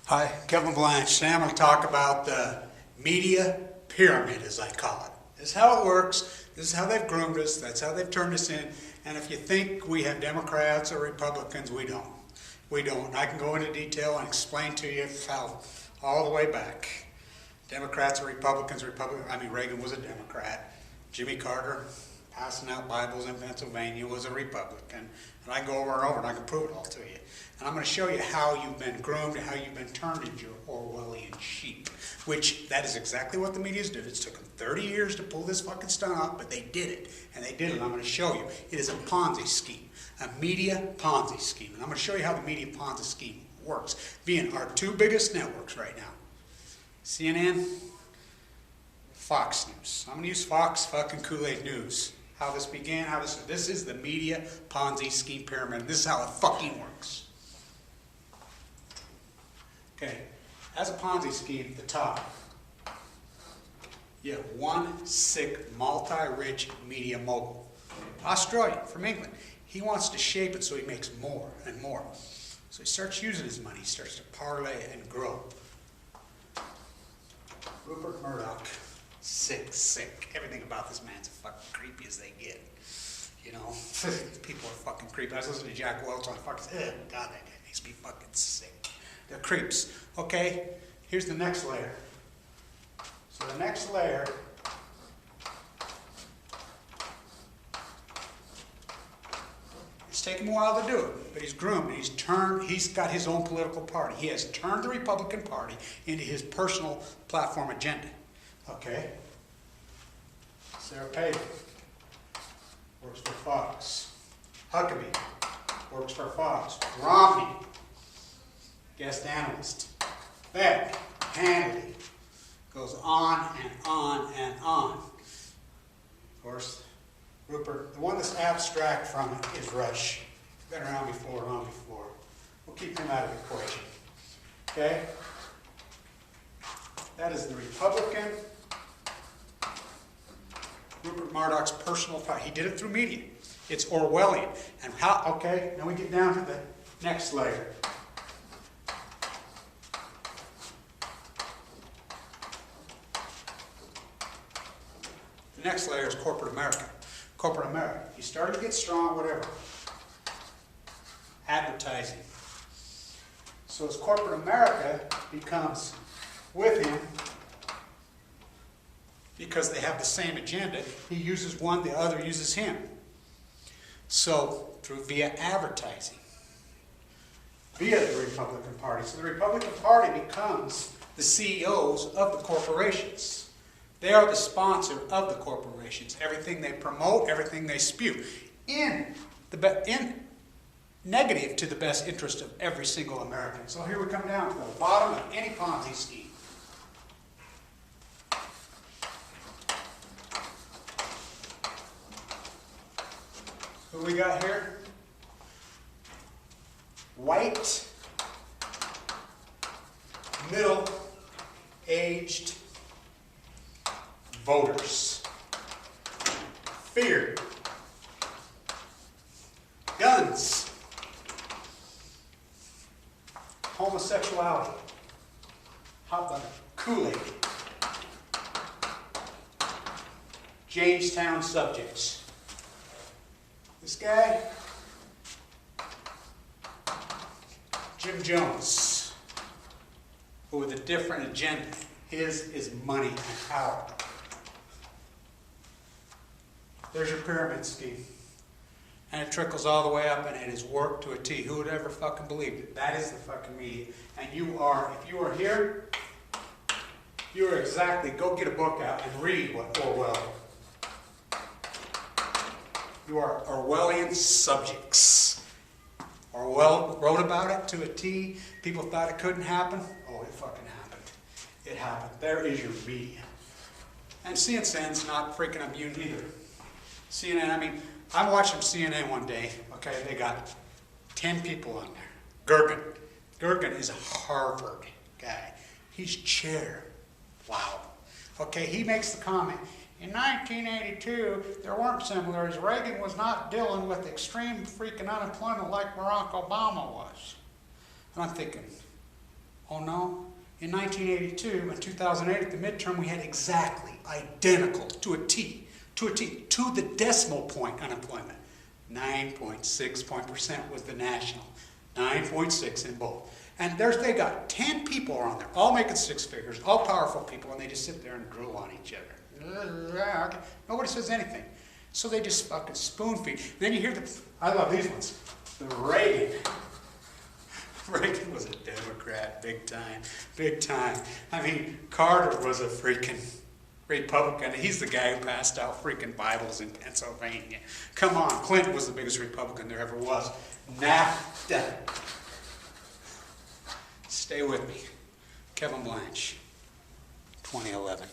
Hi, Kevin Blanche. Today I'm going to talk about the media pyramid, as I call it. This is how it works. This is how they've groomed us. That's how they've turned us in. And if you think we have Democrats or Republicans, we don't. We don't. I can go into detail and explain to you how all the way back. Democrats or Republicans, Reagan was a Democrat. Jimmy Carter, passing out Bibles in Pennsylvania, was a Republican. And I can go over and over and I can prove it all to you. And I'm going to show you how you've been groomed and how you've been turned into your Orwellian sheep. Which, that is exactly what the media's did. It's took them 30 years to pull this fucking stunt off, but they did it. And they did it. I'm going to show you. It is a Ponzi scheme. A media Ponzi scheme. And I'm going to show you how the media Ponzi scheme works. Being our two biggest networks right now. CNN, Fox News. I'm going to use Fox fucking Kool-Aid News. How this began, this is the media Ponzi scheme pyramid. This is how it fucking works. Okay, as a Ponzi scheme at the top, you have one sick, multi-rich media mogul. Australia, from England. He wants to shape it so he makes more and more. So he starts using his money, he starts to parlay and grow. Rupert Murdochs. Sick. Everything about this man's as fucking creepy as they get. You know, people are fucking creepy. I was listening to Jack Welch on fucking, God, that guy makes me fucking sick. They're creeps. Okay, here's the next layer. So the next layer it's taken a while to do it, but he's groomed. He's got his own political party. He has turned the Republican Party into his personal platform agenda. Okay? Sarah Palin works for Fox. Huckabee works for Fox. Romney, guest analyst. Beck, Hannity, goes on and on and on. Of course, Rupert, the one that's abstract from it is Rush. Been around before. We'll keep him out of the equation. Okay? That is the Republican Rupert Murdoch's personal power. He did it through media. It's Orwellian. And how, okay, now we get down to the next layer. The next layer is corporate America. Corporate America. He started to get strong, whatever. Advertising. So as corporate America becomes with him, because they have the same agenda, he uses one, the other uses him. So, via advertising, via the Republican Party. So the Republican Party becomes the CEOs of the corporations. They are the sponsor of the corporations. Everything they promote, everything they spew, in negative to the best interest of every single American. So here we come down to the bottom of any Ponzi scheme. Who we got here? White, middle-aged voters. Fear. Guns. Homosexuality. Hot butter. Kool-Aid. Jamestown subjects. This guy, Jim Jones, but with a different agenda. His is money and power. There's your pyramid scheme. And it trickles all the way up, and it has worked to a T. Who would ever fucking believe it? That is the fucking media. And you are, if you are here, you are exactly, go get a book out and read what Orwell. You are Orwellian subjects. Orwell wrote about it to a T. People thought it couldn't happen. Oh, it fucking happened. It happened. There is your media. And CNN's not freaking immune either. CNN, I'm watching CNN one day. Okay, they got 10 people on there. Gergen is a Harvard guy. He's chair. Wow. Okay, he makes the comment. In 1982, there weren't similarities. Reagan was not dealing with extreme freaking unemployment like Barack Obama was. And I'm thinking, Oh no. In 1982 and 2008 at the midterm, we had exactly identical to a T, to the decimal point unemployment. 9.6% was the national. 9.6 in both. And they got 10 people on there, all making six figures, all powerful people, and they just sit there and drool on each other. Nobody says anything. So they just fucking spoon feed. Then you hear I love these ones. The Reagan. Reagan was a Democrat, big time, big time. I mean, Carter was a freaking Republican. He's the guy who passed out freaking Bibles in Pennsylvania. Come on, Clinton was the biggest Republican there ever was. NAFTA. Stay with me. Kevin Blanche, 2011.